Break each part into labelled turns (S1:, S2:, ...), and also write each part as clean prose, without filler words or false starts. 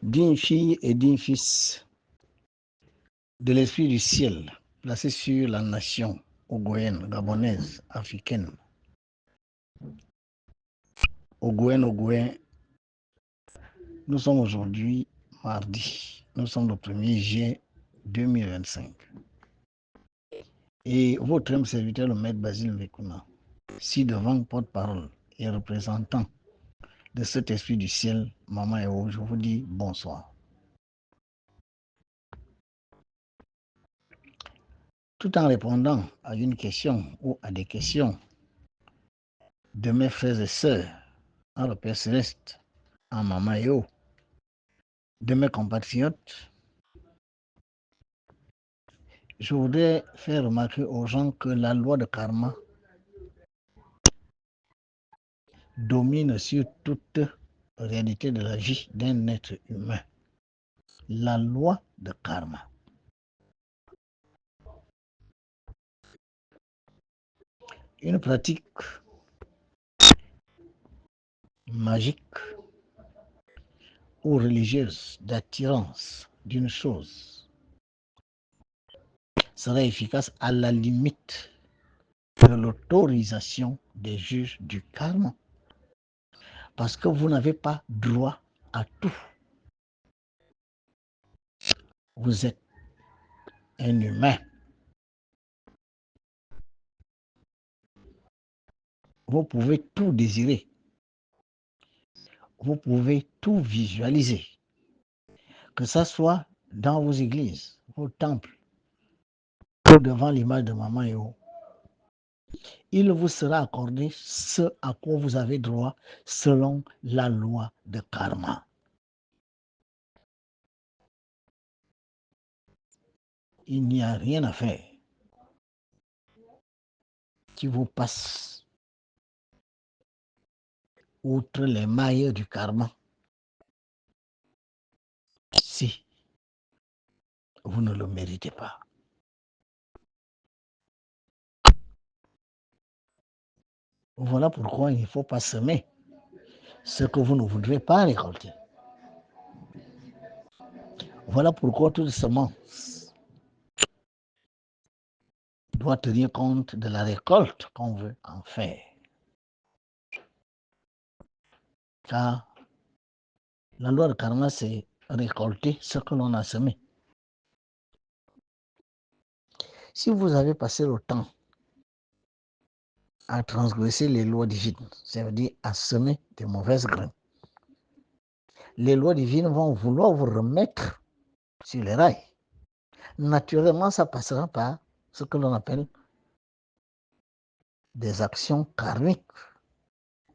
S1: D'une fille et d'un fils de l'esprit du ciel placé sur la nation ogoïenne, gabonaise, africaine. Ogoïen, nous sommes aujourd'hui mardi, nous sommes le 1er juin 2025. Et votre homme serviteur, le maître Basile Mekuna, si devant porte-parole et représentant de cet esprit du ciel, Maman Eo, je vous dis bonsoir. Tout en répondant à une question ou à des questions de mes frères et sœurs, en le Père Céleste, en Maman Eo, de mes compatriotes, je voudrais faire remarquer aux gens que la loi de karma domine sur toute réalité de la vie d'un être humain. La loi de karma. Une pratique magique ou religieuse d'attirance d'une chose serait efficace à la limite de l'autorisation des juges du karma. Parce que vous n'avez pas droit à tout. Vous êtes un humain. Vous pouvez tout désirer. Vous pouvez tout visualiser. Que ce soit dans vos églises, vos temples, ou devant l'image de Maman Eo. Il vous sera accordé ce à quoi vous avez droit selon la loi de karma. Il n'y a rien à faire qui vous passe outre les mailles du karma si vous ne le méritez pas. Voilà pourquoi il ne faut pas semer ce que vous ne voudrez pas récolter. Voilà pourquoi toute semence doit tenir compte de la récolte qu'on veut en faire. Car la loi de karma, c'est récolter ce que l'on a semé. Si vous avez passé le temps à transgresser les lois divines, ça veut dire à semer de mauvaises graines, les lois divines vont vouloir vous remettre sur les rails. Naturellement, ça passera par ce que l'on appelle des actions karmiques.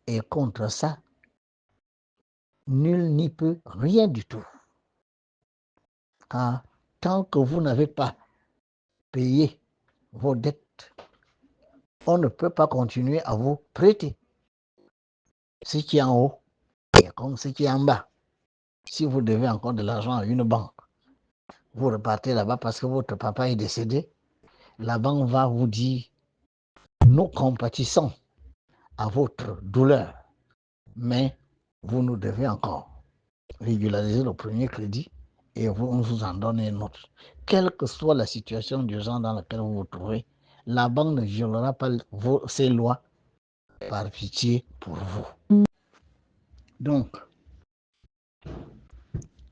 S1: Et contre ça, nul n'y peut rien du tout. Car tant que vous n'avez pas payé vos dettes, on ne peut pas continuer à vous prêter. Ce qui est en haut est comme ce qui est en bas. Si vous devez encore de l'argent à une banque, vous repartez là-bas parce que votre papa est décédé, la banque va vous dire « Nous compatissons à votre douleur, mais vous nous devez encore régulariser le premier crédit et vous nous en donnez un autre. » Quelle que soit la situation d'urgence dans laquelle vous vous trouvez, la banque ne violera pas ces lois par pitié pour vous. Donc,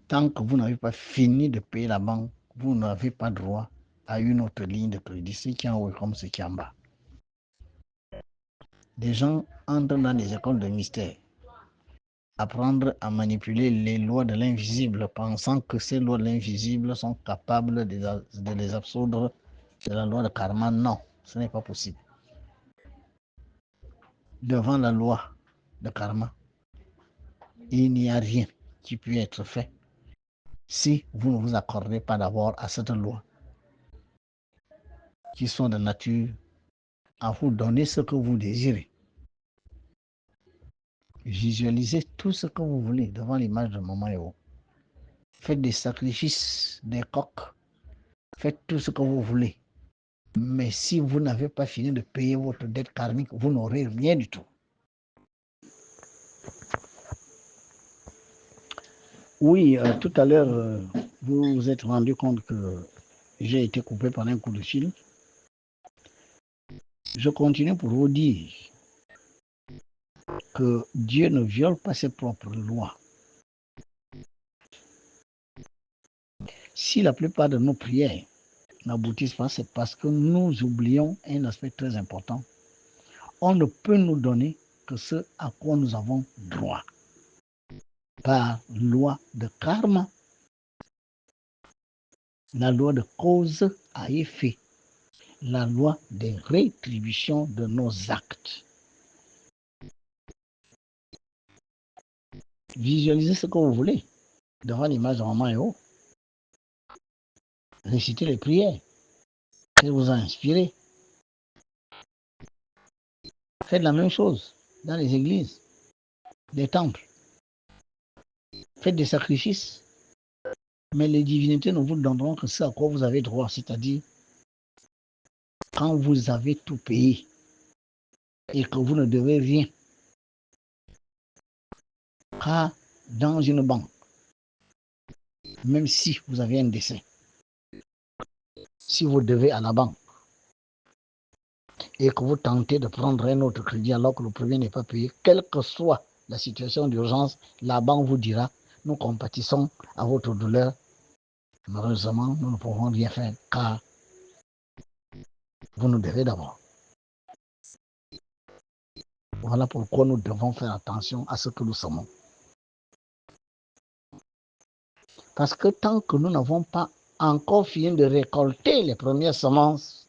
S1: tant que vous n'avez pas fini de payer la banque, vous n'avez pas droit à une autre ligne de crédit, ce qui est en haut comme ce qui est en bas. Des gens entrent dans des écoles de mystère apprendre à manipuler les lois de l'invisible, pensant que ces lois de l'invisible sont capables de les absoudre de la loi de karma. Non, ce n'est pas possible. Devant la loi de karma, il n'y a rien qui puisse être fait si vous ne vous accordez pas d'abord à cette loi, qui sont de nature à vous donner ce que vous désirez. Visualisez tout ce que vous voulez devant l'image de Maman Eo. Faites des sacrifices, des coqs. Faites tout ce que vous voulez. Mais si vous n'avez pas fini de payer votre dette karmique, vous n'aurez rien du tout. Oui, tout à l'heure, vous vous êtes rendu compte que j'ai été coupé par un coup de fil. Je continue pour vous dire que Dieu ne viole pas ses propres lois. Si la plupart de nos prières n'aboutissent pas, c'est parce que nous oublions un aspect très important. On ne peut nous donner que ce à quoi nous avons droit. Par loi de karma, la loi de cause à effet, la loi des rétributions de nos actes. Visualisez ce que vous voulez devant l'image de Maman Eo. Récitez les prières qui vous a inspiré. Faites la même chose dans les églises, les temples. Faites des sacrifices. Mais les divinités ne vous donneront que ce à quoi vous avez droit, c'est-à-dire quand vous avez tout payé et que vous ne devez rien. Car dans une banque, même si vous avez un décès, si vous devez à la banque et que vous tentez de prendre un autre crédit alors que le premier n'est pas payé, quelle que soit la situation d'urgence, la banque vous dira, nous compatissons à votre douleur. Malheureusement, nous ne pouvons rien faire car vous nous devez d'abord. Voilà pourquoi nous devons faire attention à ce que nous sommes. Parce que tant que nous n'avons pas encore fini de récolter les premières semences,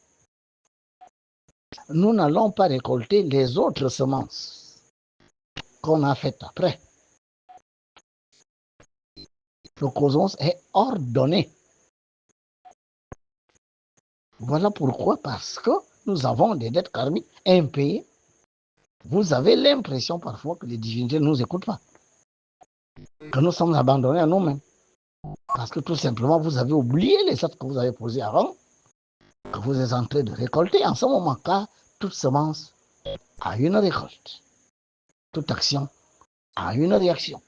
S1: nous n'allons pas récolter les autres semences qu'on a faites après. Le cosmos est ordonné. Voilà pourquoi, parce que nous avons des dettes karmiques impayées, vous avez l'impression parfois que les divinités ne nous écoutent pas, que nous sommes abandonnés à nous-mêmes. Parce que tout simplement, vous avez oublié les actes que vous avez posés avant, que vous êtes en train de récolter en ce moment, car toute semence a une récolte. Toute action a une réaction.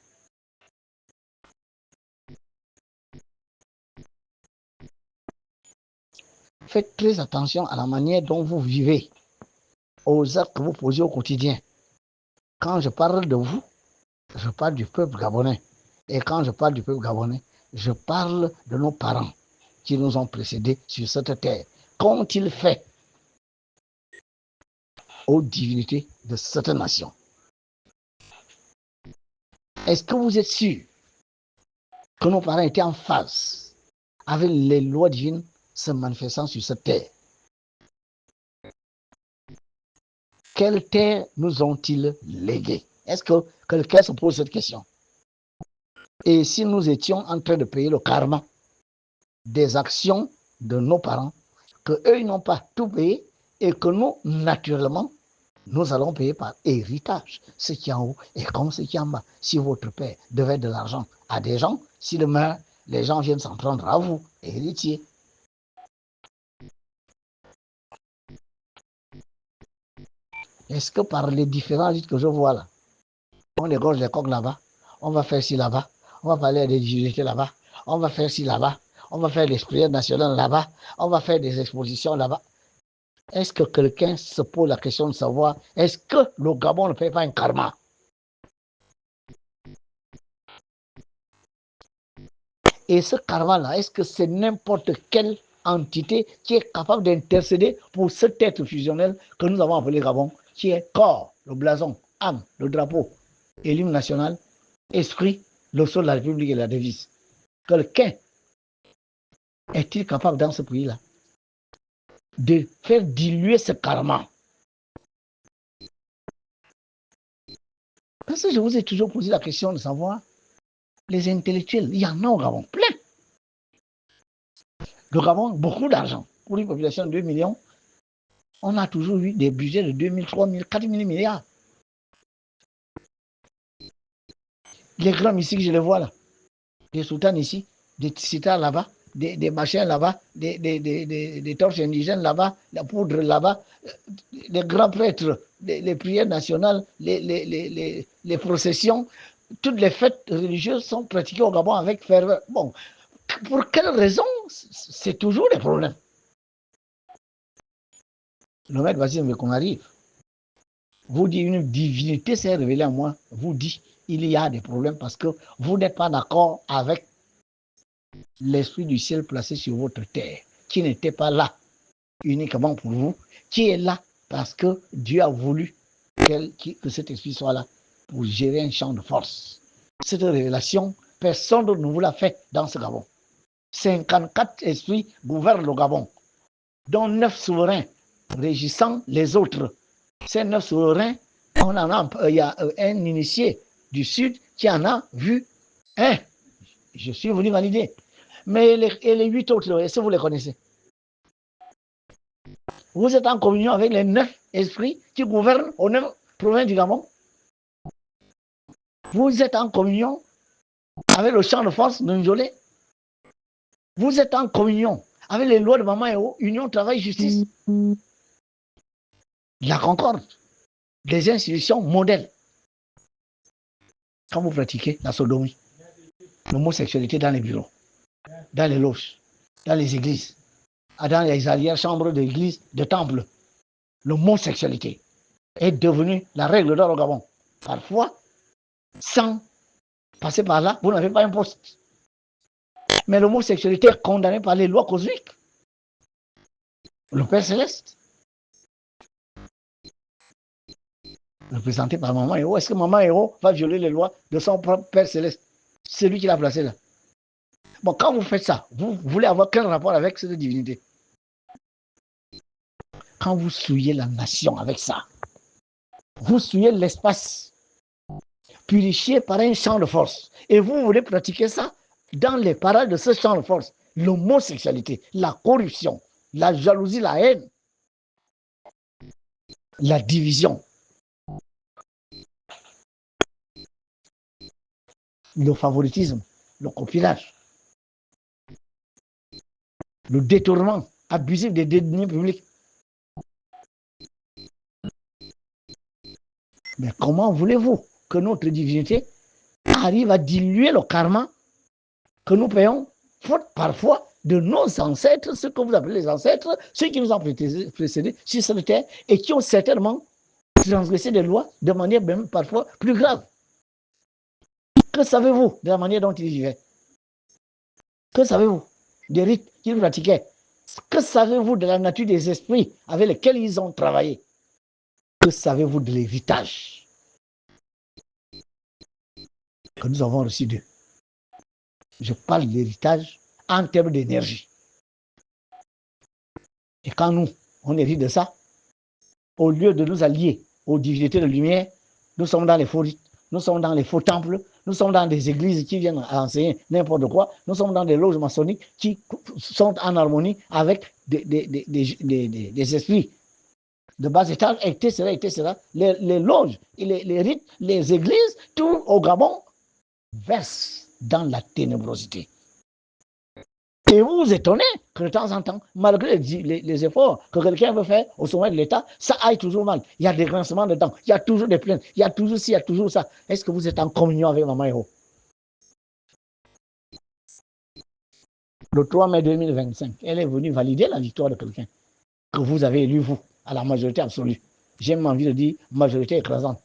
S1: Faites très attention à la manière dont vous vivez, aux actes que vous posez au quotidien. Quand je parle de vous, je parle du peuple gabonais. Et quand je parle du peuple gabonais, je parle de nos parents qui nous ont précédés sur cette terre. Qu'ont-ils fait aux divinités de cette nation? Est-ce que vous êtes sûr que nos parents étaient en phase avec les lois divines se manifestant sur cette terre? Quelle terre nous ont-ils légué? Est-ce que quelqu'un se pose cette question? Et si nous étions en train de payer le karma des actions de nos parents, qu'eux, ils n'ont pas tout payé et que nous, naturellement, nous allons payer par héritage ce qui est en haut et comme ce qui est en bas. Si votre père devait de l'argent à des gens, s'il meurt, les gens viennent s'en prendre à vous, héritier. Est-ce que par les différents rites que je vois là, on égorge les coqs là-bas, on va faire ci là-bas, on va parler à des divinités là-bas, on va faire ci là-bas, on va faire des prières nationales là-bas, on va faire des expositions là-bas. Est-ce que quelqu'un se pose la question de savoir, est-ce que le Gabon ne paye pas un karma? Et ce karma-là, est-ce que c'est n'importe quelle entité qui est capable d'intercéder pour cet être fusionnel que nous avons appelé Gabon, qui est corps, le blason, âme, le drapeau et l'hymne national? esprit, le sol de la République et la devise. Quelqu'un est-il capable dans ce pays-là de faire diluer ce karma? Parce que je vous ai toujours posé la question de savoir, les intellectuels, il y en a au Gabon, plein. Le Gabon, beaucoup d'argent. Pour une population de 2 millions, on a toujours eu des budgets de 2 000, 3 000, 4 000 milliards. Les grands ici, je les vois là. Des sultans ici, des citas là-bas, des machins là-bas, des torches indigènes là-bas, la poudre là-bas, les grands prêtres, les prières nationales, les processions, toutes les fêtes religieuses sont pratiquées au Gabon avec ferveur. Bon, pour quelle raison? C'est toujours des problèmes. Le maître Basile veut qu'on arrive. Vous dit une divinité s'est révélée à moi, vous dit il y a des problèmes parce que vous n'êtes pas d'accord avec l'esprit du ciel placé sur votre terre, qui n'était pas là uniquement pour vous, qui est là parce que Dieu a voulu que cet esprit soit là pour gérer un champ de force. Cette révélation, personne ne vous l'a fait dans ce Gabon. 54 esprits gouvernent le Gabon, dont 9 souverains régissant les autres. Ces 9 souverains, il y a un initié du Sud qui en a vu un. Je suis venu valider. Mais les 8 autres, est-ce que vous les connaissez? Vous êtes en communion avec les 9 esprits qui gouvernent aux 9 provinces du Gabon. Vous êtes en communion avec le champ de force de Njolé. Vous êtes en communion avec les lois de Maman Eo, Union, Travail, Justice. La Concorde, des institutions modèles. Quand vous pratiquez la sodomie, l'homosexualité dans les bureaux, dans les loges, dans les églises, dans les arrières chambres d'église, de temple, l'homosexualité est devenue la règle d'or au Gabon. Parfois, sans passer par là, vous n'avez pas un poste. Mais l'homosexualité est condamnée par les lois cosmiques. Le Père Céleste, représenté par Maman Héros. Est-ce que Maman Héros va violer les lois de son propre Père Céleste? C'est lui qui l'a placé là. Bon, quand vous faites ça, vous voulez avoir quel rapport avec cette divinité? Quand vous souillez la nation avec ça, vous souillez l'espace purifié par un champ de force. Et vous voulez pratiquer ça dans les parages de ce champ de force. L'homosexualité, la corruption, la jalousie, la haine, la division, le favoritisme, le copinage, le détournement abusif des deniers publics. Mais comment voulez-vous que notre divinité arrive à diluer le karma que nous payons, faute parfois de nos ancêtres, ce que vous appelez les ancêtres, ceux qui nous ont précédés sur cette terre et qui ont certainement transgressé des lois de manière même parfois plus grave. Que savez-vous de la manière dont ils vivaient? Que savez-vous des rites qu'ils pratiquaient? Que savez-vous de la nature des esprits avec lesquels ils ont travaillé? Que savez-vous de l'héritage que nous avons reçu d'eux? Je parle de l'héritage en termes d'énergie. Et quand nous, on hérite de ça, au lieu de nous allier aux divinités de lumière, nous sommes dans les faux rites, nous sommes dans les faux temples, nous sommes dans des églises qui viennent à enseigner n'importe quoi, nous sommes dans des loges maçonniques qui sont en harmonie avec des esprits de bas étage, etc., etc. Les loges, les rites, les églises, tout au Gabon versent dans la ténébrosité. Et vous vous étonnez que de temps en temps, malgré les efforts que quelqu'un veut faire au sommet de l'État, ça aille toujours mal. Il y a des grincements de dents, il y a toujours des plaintes, il y a toujours ci, il y a toujours ça. Est-ce que vous êtes en communion avec Maman Héros? Le 3 mai 2025, elle est venue valider la victoire de quelqu'un que vous avez élu, vous, à la majorité absolue. J'ai même envie de dire majorité écrasante.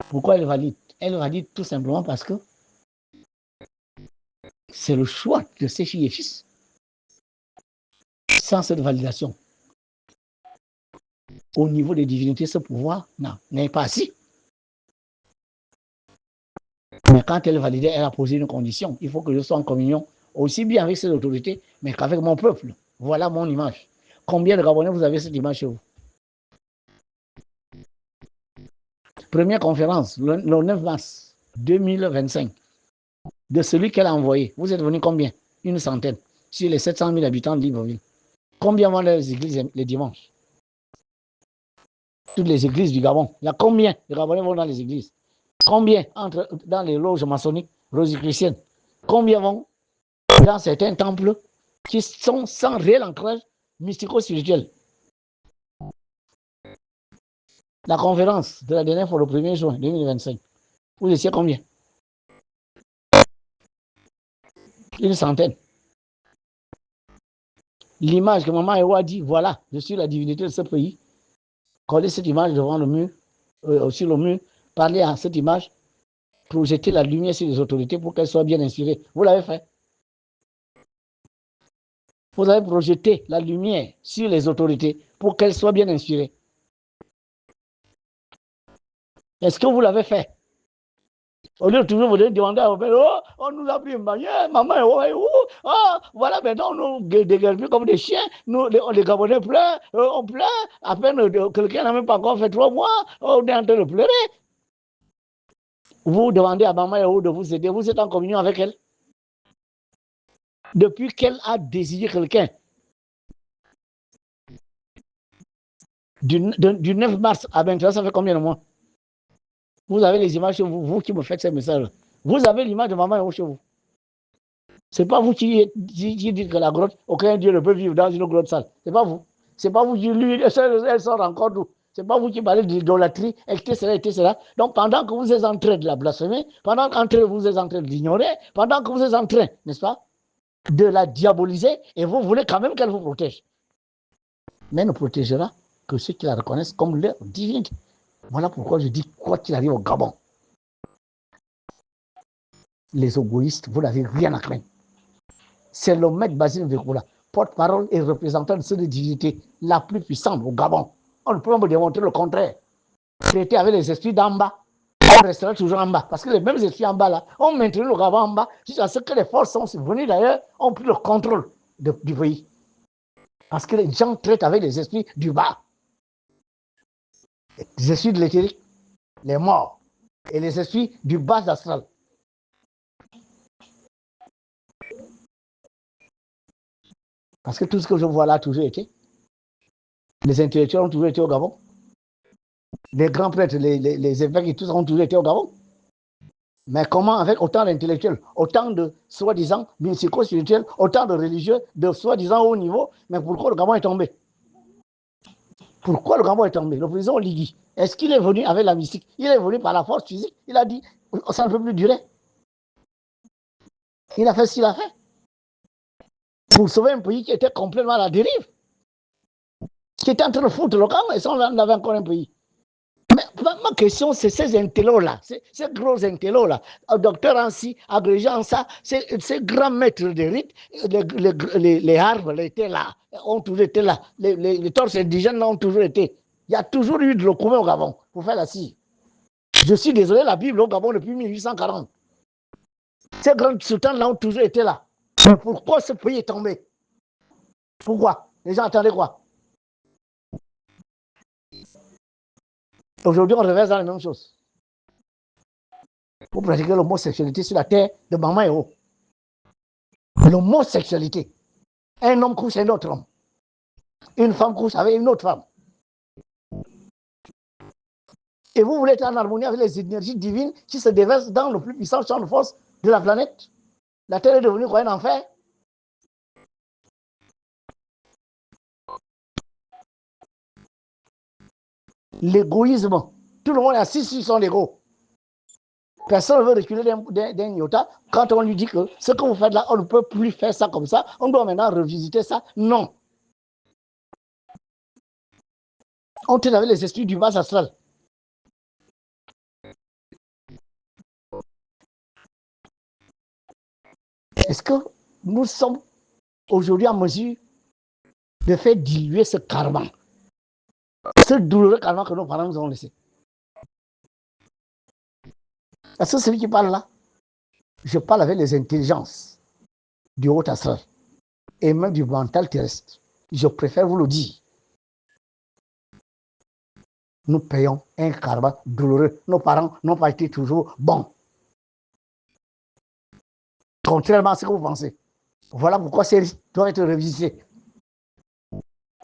S1: Pourquoi elle valide? Elle valide tout simplement parce que c'est le choix de ses filles et fils. Sans cette validation, au niveau des divinités, ce pouvoir n'est pas assis. quand elle validait, elle a posé une condition. Il faut que je sois en communion aussi bien avec ces autorités, mais qu'avec mon peuple. Voilà mon image. Combien de Gabonais vous avez cette image chez vous? Première conférence, le 9 mars 2025, de celui qu'elle a envoyé. Vous êtes venus combien? Une centaine. Sur les 700 000 habitants de Libreville. Combien vont les églises les dimanches? Toutes les églises du Gabon. Il y a combien de Gabonais vont dans les églises? Combien entrent dans les loges maçonniques rosicruciennes? Combien vont dans certains temples qui sont sans réel ancrage mystico-spirituel? La conférence de la dernière fois, le 1er juin 2025, vous étiez combien? Une centaine. L'image que Maman Ewa a dit, voilà, je suis la divinité de ce pays. Coller cette image devant le mur, sur le mur, parler à cette image, projeter la lumière sur les autorités pour qu'elles soient bien inspirées. Vous l'avez fait. Vous avez projeté la lumière sur les autorités pour qu'elles soient bien inspirées. Est-ce que vous l'avez fait? Au lieu de toujours vous demander à vos pères, oh, on nous a pris une bannière, maman, oh, voilà, maintenant, nous dégueulons comme des chiens, nous, les Gabonais pleurent, on pleure, à peine quelqu'un n'a même pas encore fait 3 mois, on est en train de pleurer. Vous demandez à maman Yahoo de vous aider, vous êtes en communion avec elle. Depuis qu'elle a désigné quelqu'un, du 9 mars à 23, ça fait combien de mois? Vous avez les images chez vous, vous qui me faites ces messages. Vous avez l'image de maman Yahoo chez vous. Ce n'est pas vous qui dites que la grotte, aucun Dieu ne peut vivre dans une grotte sale. Ce n'est pas vous. Ce n'est pas vous qui lui, elle sort encore d'où. Ce n'est pas vous qui parlez d'idolâtrie, etc., etc. Donc pendant que vous êtes en train de la blasphémer, pendant que vous êtes en train de l'ignorer, pendant que vous êtes en train, n'est-ce pas, de la diaboliser, et vous voulez quand même qu'elle vous protège. Mais elle ne protégera que ceux qui la reconnaissent comme leur divinité. Voilà pourquoi je dis, quoi qu'il arrive au Gabon, les égoïstes, vous n'avez rien à craindre. C'est le maître Basile Vekoula, porte-parole et représentant de cette divinité la plus puissante au Gabon. On ne peut pas me démontrer le contraire. Traiter avec les esprits d'en bas, on restera toujours en bas. Parce que les mêmes esprits en bas, là, ont maintenu le Gabon en bas, jusqu'à ce que les forces sont venues d'ailleurs, ont pris le contrôle du pays. Parce que les gens traitent avec les esprits du bas. Les esprits de l'éthérique, les morts, et les esprits du bas astral. Parce que tout ce que je vois là a toujours été. Les intellectuels ont toujours été au Gabon. Les grands prêtres, les évêques et tout ça ont toujours été au Gabon. Mais comment, avec autant d'intellectuels, autant de soi-disant mystico-spirituels, autant de religieux de soi-disant haut niveau, mais pourquoi le Gabon est tombé? Pourquoi le Gabon est tombé? Le président Oligui, est-ce qu'il est venu avec la mystique? Il est venu par la force physique. Il a dit, ça ne peut plus durer. Il a fait ce qu'il a fait. Pour sauver un pays qui était complètement à la dérive, qui était en train de foutre le camp, et ça, on avait encore un pays. Mais ma question, c'est ces intellos-là, ces gros intellos-là, docteur Ansi, agrégé en ça, ces grands maîtres de rites, les arbres étaient là, ont toujours été là, les torses indigènes ont toujours été. Il y a toujours eu de l'eau commun au Gabon pour faire la scie. Je suis désolé, la Bible au Gabon depuis 1840. Ces grands sultans-là ont toujours été là. Mais pourquoi ce pays est tombé? Pourquoi? Les gens attendaient quoi? Aujourd'hui, on reverse dans les mêmes choses. Pour pratiquer l'homosexualité sur la terre de Maman et haut. L'homosexualité. Un homme couche avec un autre homme. Une femme couche avec une autre femme. Et vous voulez être en harmonie avec les énergies divines qui se déversent dans le plus puissant champ de force de la planète. La terre est devenue quoi, un enfer? L'égoïsme. Tout le monde est assis sur son ego. Personne ne veut reculer d'un iota quand on lui dit que ce que vous faites là, on ne peut plus faire ça comme ça, on doit maintenant revisiter ça. Non. On traite avec les esprits du bas astral. Est-ce que nous sommes aujourd'hui en mesure de faire diluer ce karma, ce douloureux karma que nos parents nous ont laissé? Est-ce que celui qui parle là, Je parle avec les intelligences du haut astral et même du mental terrestre. Je préfère vous le dire. Nous payons un karma douloureux. Nos parents n'ont pas été toujours bons. Contrairement à ce que vous pensez. Voilà pourquoi ces risques doivent être révisés.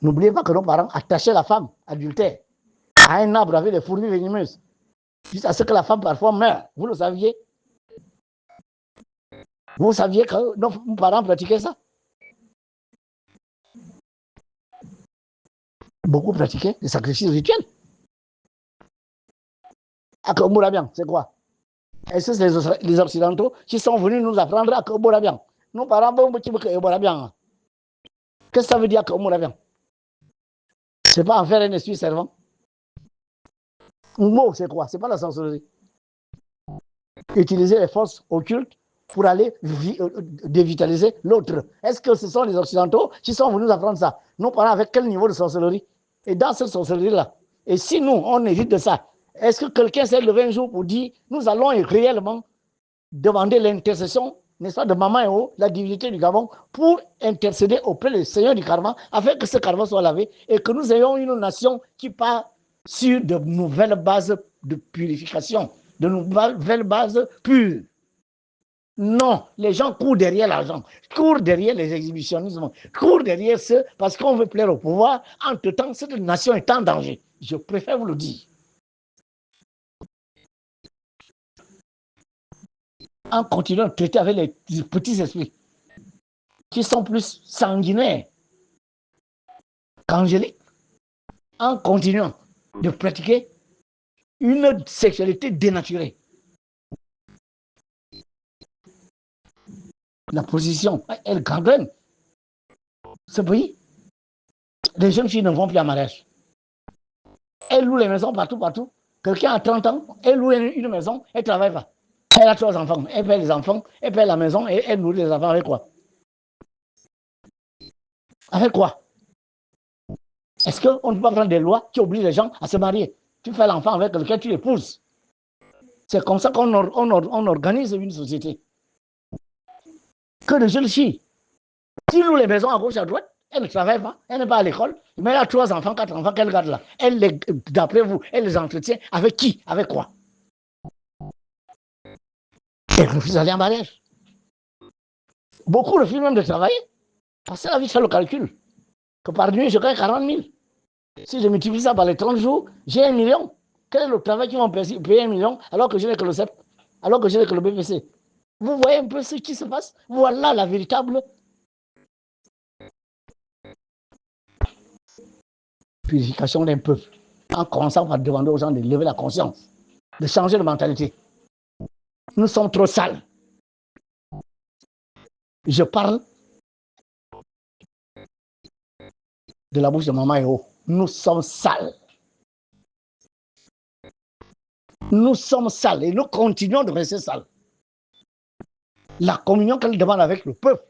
S1: N'oubliez pas que nos parents attachaient la femme adultère à un arbre avec des fourmis venimeuses, jusqu'à ce que la femme parfois meure. Vous le saviez? Vous saviez que nos parents pratiquaient ça? Beaucoup pratiquaient les sacrifices rituels. Akomourabian, c'est quoi? Est-ce que c'est les Occidentaux qui sont venus nous apprendre Akomourabian? Nos parents vont dire Akomourabian. Qu'est-ce que ça veut dire Akomourabian? C'est pas en faire un esprit servant. Mot, c'est quoi? C'est pas la sorcellerie. Utiliser les forces occultes pour aller dévitaliser l'autre. Est-ce que ce sont les Occidentaux qui sont venus apprendre ça? Nos parents avec quel niveau de sorcellerie? Et dans cette sorcellerie-là, et si nous, on évite de ça, est-ce que quelqu'un s'est levé un jour pour dire, nous allons réellement demander l'intercession, n'est-ce pas, de Maman Eo, la divinité du Gabon, pour intercéder auprès du Seigneur du karma, afin que ce karma soit lavé et que nous ayons une nation qui part sur de nouvelles bases de purification, de nouvelles bases pures. Non, les gens courent derrière l'argent, courent derrière les exhibitionnismes, courent derrière ce parce qu'on veut plaire au pouvoir. Entre-temps, cette nation est en danger. Je préfère vous le dire. En continuant de traiter avec les petits esprits qui sont plus sanguinaires qu'angéliques, en continuant de pratiquer une sexualité dénaturée. La position, elle gangrène ce pays. Les jeunes filles ne vont plus à mariage. Elles louent les maisons partout, partout. Quelqu'un a 30 ans, elle loue une maison, elle ne travaille pas. Elle a 3 enfants, elle paie les enfants, elle paie la maison et elle nourrit les enfants avec quoi? Avec quoi? Est-ce qu'on ne peut pas prendre des lois qui obligent les gens à se marier? Tu fais l'enfant avec quelqu'un, tu l'épouses. C'est comme ça qu'on organise une société. Que de jeunes filles qui louent les maisons à gauche, à droite, elle ne travaille pas, elle n'est pas à l'école, mais elle a 3 enfants, 4 enfants qu'elle garde là. Elle d'après vous, elle les entretient avec qui? Avec quoi? Elle refuse d'aller en mariage. Beaucoup refusent même de travailler. Parce que la vie fait le calcul. Que par nuit, je gagne 40 000. Si je multiplie ça par les 30 jours, j'ai 1 million. Quel est le travail qui vont payer 1 million alors que je n'ai que le CEP, alors que je n'ai que le BPC? Vous voyez un peu ce qui se passe? Voilà la véritable purification d'un peuple. En commençant par demander aux gens de lever la conscience, de changer de mentalité. Nous sommes trop sales. Je parle de la bouche de Maman Eo. Nous sommes sales. Nous sommes sales et nous continuons de rester sales. La communion qu'elle demande avec le peuple,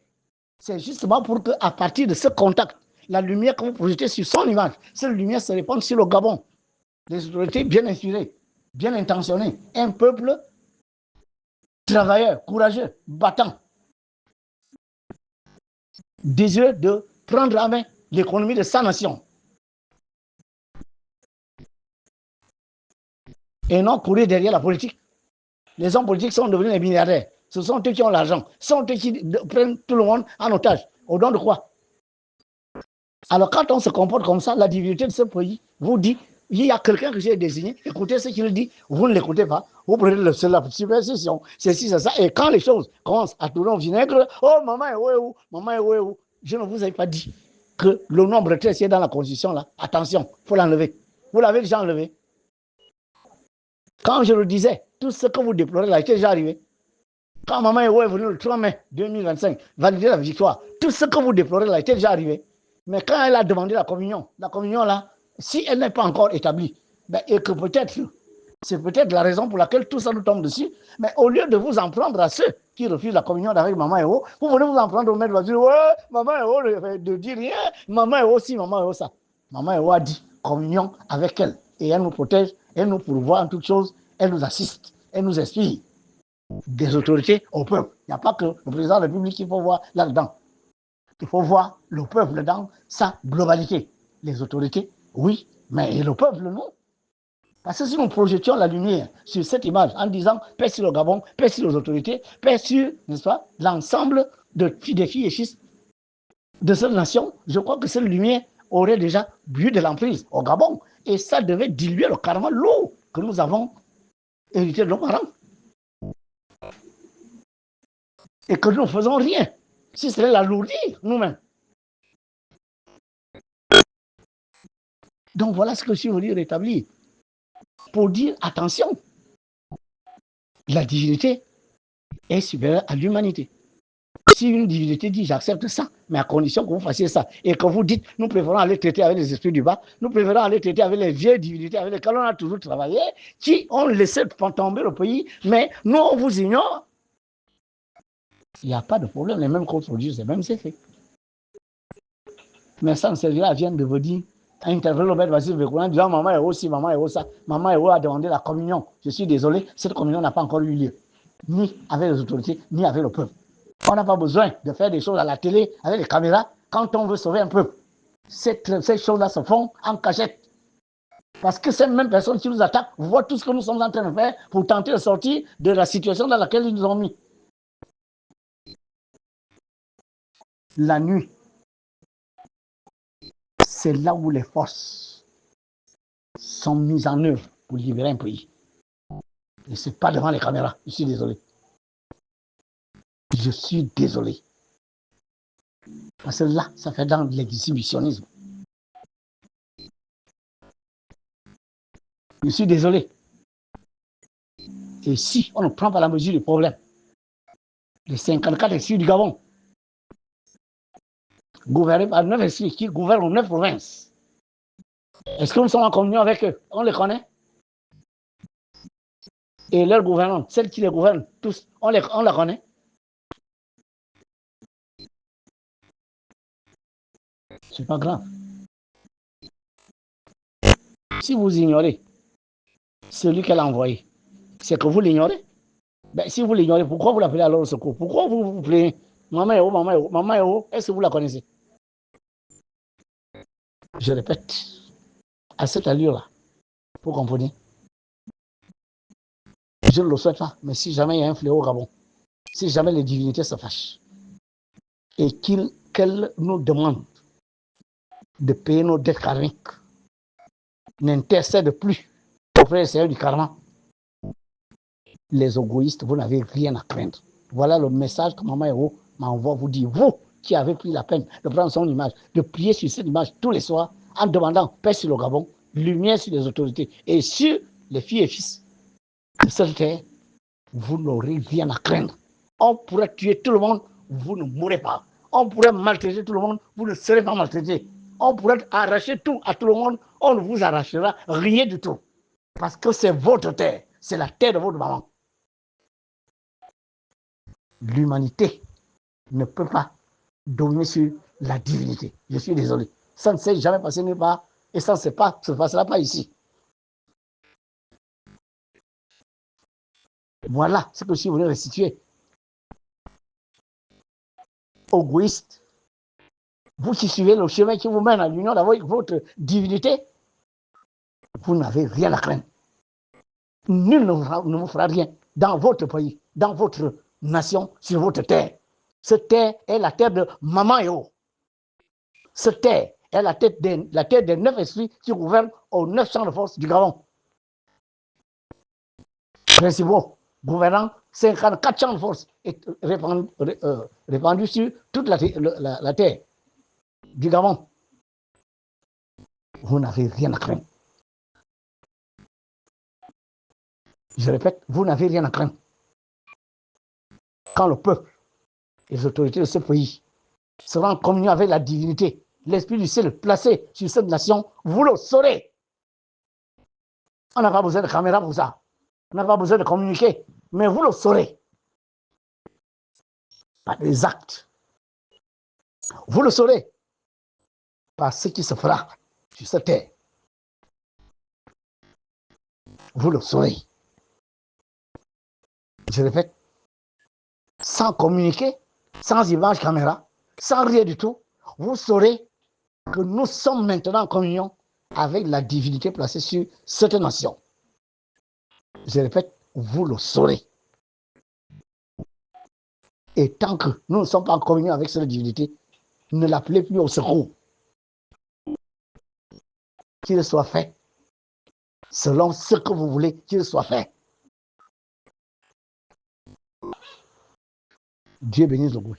S1: c'est justement pour qu'à partir de ce contact, la lumière que vous projetez sur son image, cette lumière se répande sur le Gabon. Les autorités bien inspirées, bien intentionnées, un peuple travailleur, courageux, battant, désireux de prendre en main l'économie de sa nation. Et non courir derrière la politique. Les hommes politiques sont devenus des milliardaires. Ce sont eux qui ont l'argent. Ce sont eux qui prennent tout le monde en otage. Au nom de quoi? Alors quand on se comporte comme ça, la divinité de ce pays vous dit, il y a quelqu'un que j'ai désigné, écoutez ce qu'il dit, vous ne l'écoutez pas, vous prenez la superstition, c'est ci, c'est ça, et quand les choses commencent à tourner au vinaigre, oh maman est où, maman est où, je ne vous ai pas dit que le nombre 13 qui est dans la constitution là, attention, il faut l'enlever. Vous l'avez déjà enlevé. Quand je le disais, tout ce que vous déplorez là était déjà arrivé. Quand maman est venu le 3 mai 2025, valider la victoire, tout ce que vous déplorez là était déjà arrivé. Mais quand elle a demandé la communion là, si elle n'est pas encore établie, ben, et que peut-être, c'est peut-être la raison pour laquelle tout ça nous tombe dessus, mais au lieu de vous en prendre à ceux qui refusent la communion avec Maman Eo, vous venez vous en prendre au maître, vous dire, ouais, Maman Eo ne dit rien, Maman Eo si, Maman Eo ça. Maman Eo a dit communion avec elle, et elle nous protège, elle nous pourvoit en toutes choses, elle nous assiste, elle nous inspire. des autorités au peuple. Il n'y a pas que le président de la République qu'il faut voir là-dedans. Il faut voir le peuple dans sa globalité. Les autorités, oui, mais le peuple, non. Parce que si nous projetions la lumière sur cette image en disant paix sur le Gabon, paix sur les autorités, paix sur, n'est-ce pas, l'ensemble des filles et fils de cette nation, je crois que cette lumière aurait déjà eu de l'emprise au Gabon. Et ça devait diluer le karma lourd que nous avons hérité de nos parents. Et que nous ne faisons rien, si ce n'est l'alourdir nous-mêmes. Donc voilà ce que je suis venu rétablir. Pour dire, attention, la divinité est supérieure à l'humanité. Si une divinité dit j'accepte ça, mais à condition que vous fassiez ça, et que vous dites nous préférons aller traiter avec les esprits du bas, nous préférons aller traiter avec les vieilles divinités avec lesquelles on a toujours travaillé, qui ont laissé tomber le pays, mais nous on vous ignore, il n'y a pas de problème, les mêmes causes produisent les mêmes effets. Mais ça ne servira à rien de vous dire, à intervenir le maître Vasile Vécoula en disant maman est aussi, maman est ça, maman est a demandé la communion. Je suis désolé, cette communion n'a pas encore eu lieu, ni avec les autorités, ni avec le peuple. On n'a pas besoin de faire des choses à la télé avec les caméras quand on veut sauver un peuple. Ces choses-là se font en cachette. Parce que ces mêmes personnes qui nous attaquent voient tout ce que nous sommes en train de faire pour tenter de sortir de la situation dans laquelle ils nous ont mis. La nuit, c'est là où les forces sont mises en œuvre pour libérer un pays. Et ce n'est pas devant les caméras. Je suis désolé. Je suis désolé. Parce que là, ça fait dans l'exhibitionnisme. Je suis désolé. Et si on ne prend pas la mesure du problème, les 54 esprits du Gabon, gouvernés par 9 esprits qui gouvernent 9 provinces, est-ce que nous sommes en communion avec eux? On les connaît? Et leurs gouvernants, celles qui les gouvernent tous, on la connaît? C'est pas grave. Si vous ignorez celui qu'elle a envoyé, c'est que vous l'ignorez. Ben, si vous l'ignorez, pourquoi vous l'appelez alors au secours? Pourquoi vous vous plaignez? Maman est où, maman est où? Maman est où? Est-ce que vous la connaissez? Je répète, à cette allure-là, vous comprenez? Je ne le souhaite pas, mais si jamais il y a un fléau au Gabon, si jamais les divinités se fâchent et qu'elles nous demandent de payer nos dettes karmiques, n'intercède plus auprès du Seigneur du karma, les égoïstes, vous n'avez rien à craindre. Voilà le message que Maman Héros m'envoie vous dire. Vous qui avez pris la peine de prendre son image, de prier sur cette image tous les soirs en demandant paix sur le Gabon, lumière sur les autorités et sur les filles et fils de cette terre, vous n'aurez rien à craindre. On pourrait tuer tout le monde, vous ne mourrez pas. On pourrait maltraiter tout le monde, vous ne serez pas maltraité. On pourrait arracher tout à tout le monde, on ne vous arrachera rien du tout. Parce que c'est votre terre, c'est la terre de votre maman. L'humanité ne peut pas dominer sur la divinité. Je suis désolé. Ça ne s'est jamais passé nulle part et ça ne se passera pas ici. Voilà ce que je suis venu restituer. Égoïste, vous qui suivez le chemin qui vous mène à l'union avec votre divinité, vous n'avez rien à craindre. Nul ne vous fera rien dans votre pays, dans votre nation, sur votre terre. Cette terre est la terre de Maman Eo. Cette terre est la terre des 9 esprits qui gouvernent aux 9 champs de force du Gabon. Principaux, gouvernant 54 champs de force répandus sur toute la terre du Gabon. Vous n'avez rien à craindre. Je répète, vous n'avez rien à craindre. Quand le peuple et les autorités de ce pays seront en communion avec la divinité, l'esprit du ciel placé sur cette nation, vous le saurez. On n'a pas besoin de caméra pour ça. On n'a pas besoin de communiquer, mais vous le saurez. Par des actes. Vous le saurez par ce qui se fera sur cette terre. Vous le saurez. Je répète, sans communiquer, sans image caméra, sans rien du tout, vous saurez que nous sommes maintenant en communion avec la divinité placée sur cette nation. Je répète, vous le saurez. Et tant que nous ne sommes pas en communion avec cette divinité, ne l'appelez plus au secours. Qu'il soit fait selon ce que vous voulez qu'il soit fait. Dieu bénisse le goût.